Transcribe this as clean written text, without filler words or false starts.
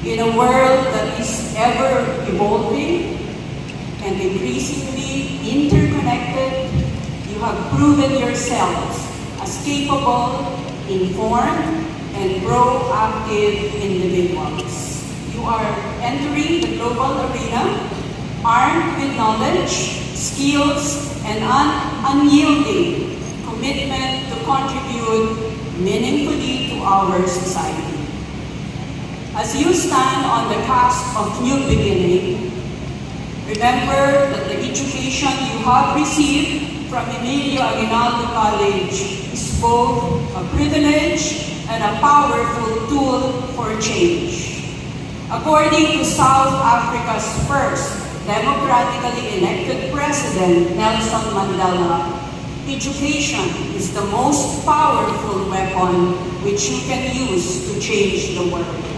In a world that is ever evolving and increasingly interconnected, you have proven yourselves as capable, informed, and proactive individuals. You are entering the global arena armed with knowledge, skills, and unyielding commitment to contribute meaningfully to our society. As you stand on the cusp of new beginning, remember that the education you have received from Emilio Aguinaldo College is both a privilege and a powerful tool for change. According to South Africa's first democratically elected president, Nelson Mandela, education is the most powerful weapon which you can use to change the world.